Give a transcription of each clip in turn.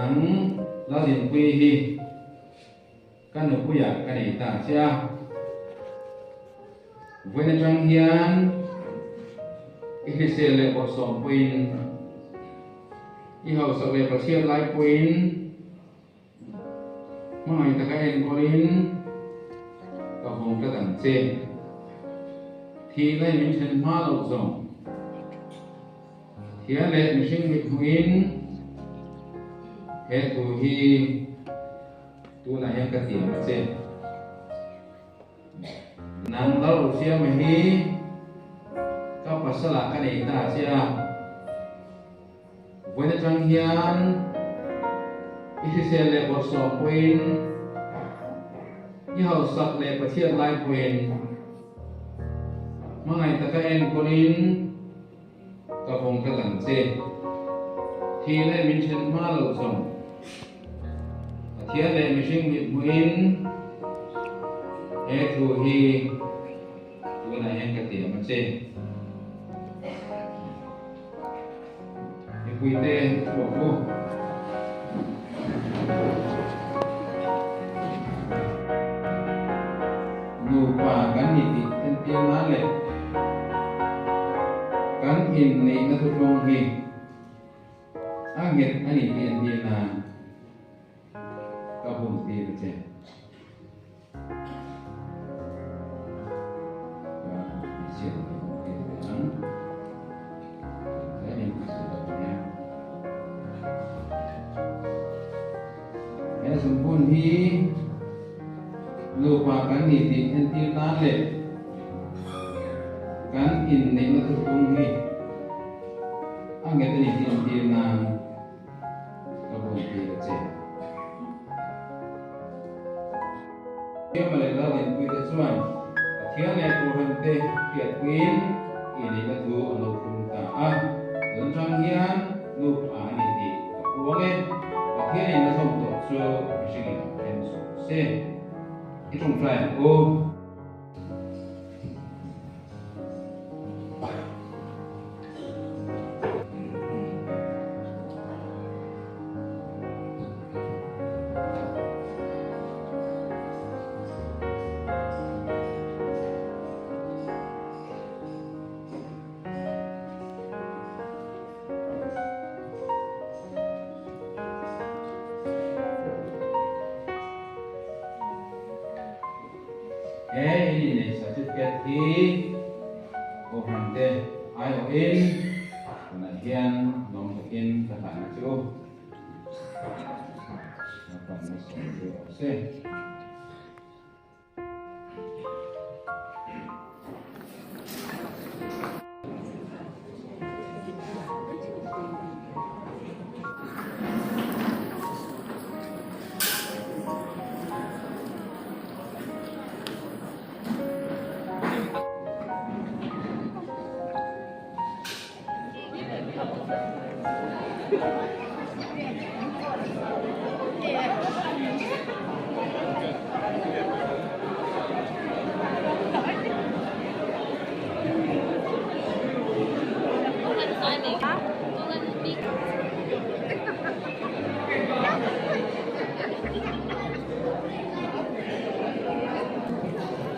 nắng lá Dinpuii hi căn NUPUI cái này ta chia với nên trong hiền cái xe lệ bộ sòng pin y hậu sọc lệ bộ xe lái pin mà người ta cái em có đến có hồng cái đằng xe thì lấy mình chân hoa lộc rồng thì lệ mình sinh bị huyên hết tu hi tu là yang cái tiền xe nang lalu Siam hi kau pasal cái này ta Siam với nó trong hiền ít xe lệ bộ sòng pin như hậu sọc lệ bộ xe lái pin mà ngày ta các em có đến có phòng cái lần xe thì lấy mình chân hoa lộc rồng thì lấy mình sinh bị huyên hết tu hi tu là yang cái tiền mà xe quy tê bộ phu nụ quả gắn nhị tị tên tiên lá lệ gắn in này nó thuộc lòng hi ác nghiệt anh nhị tiền tiền là cao hùng tiền là trẻ sempun hi lupakan hitin entil nale kan in ne na tukung hi angge tani entil na kabung pi che ke male la din pi te suan thia ne ko han te kiat queen ini na thu alo kun ta a don chang hian lu a ni ti ko nge thia ne na som to so machine en so se itong fly ko ini nih sertifikat di kohante ayo in pengajian nombokin kata nacu apa masuk se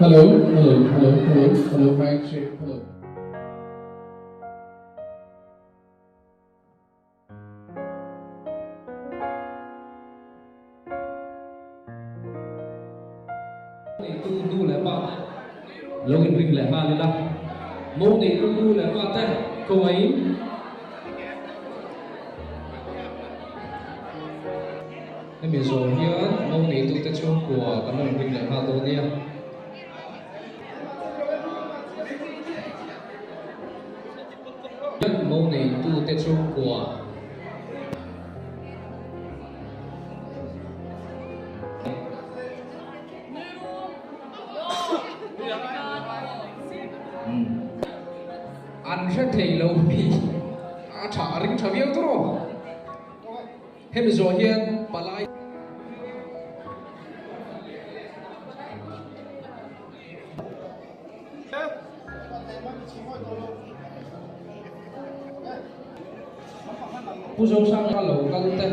hello, friendship, hello. Tu lại ba, lâu gần rình lại ba lên đó. Mẫu này tu lại ba thế, cô ấy. Cái miền số here, mẫu này tu tết chung của các bạn rình lại ba tôi nha. Mẫu này tu tết chung của ăn sẽ thầy lâu bị trả rinh trả việc thôi hem rồi hiền palai Phu sang là lẩu căng tên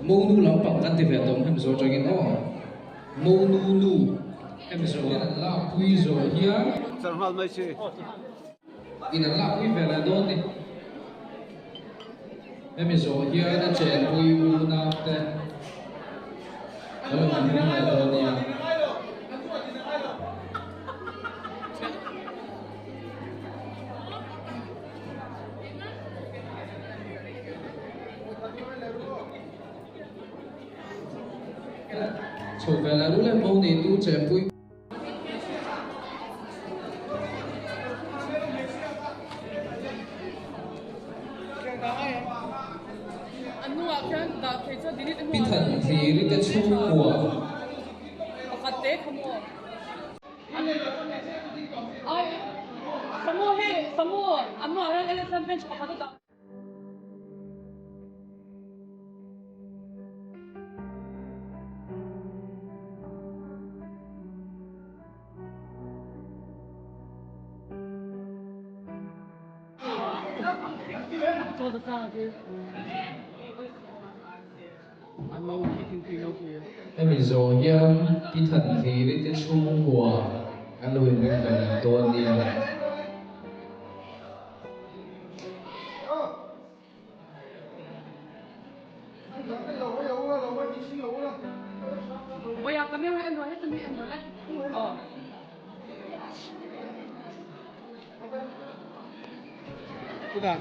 mâu nu lắm bằng căn thì phải tổng em số cho cái nó mâu nu em số là NUPUI rồi nhá in NUPUI về là đốt đi em số nhá đã chèn pui u nào thế rồi mình là đốt đi除非là lúc lên mâu thì tu chèn pui bị thần thì đi tới chung của em mình rồi nhá bị thần thì đi tới chung của ăn lùi mình phải tuần đi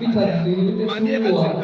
bị thần thì đi tới chung của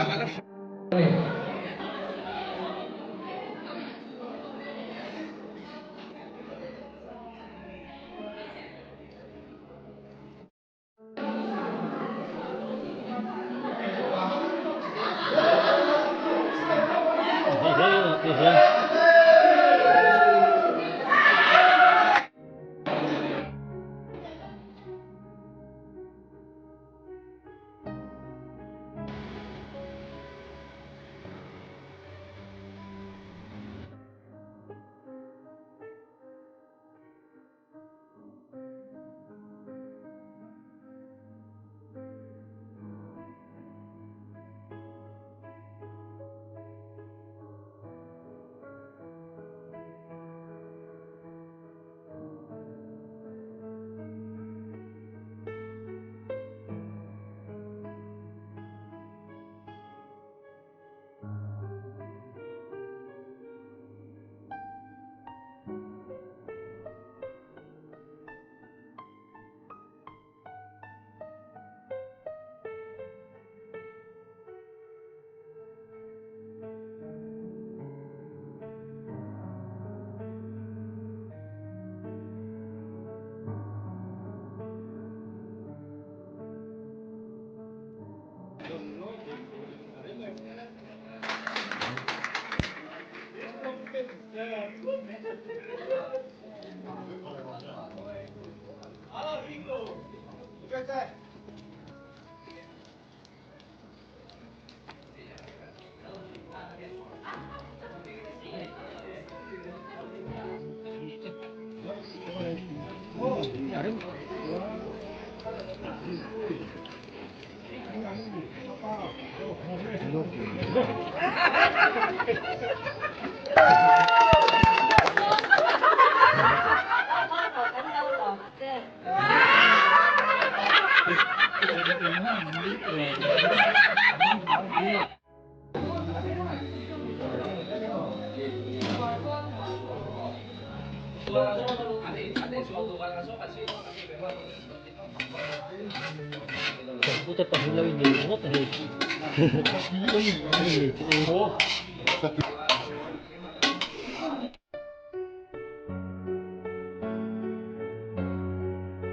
Kita tak boleh ini,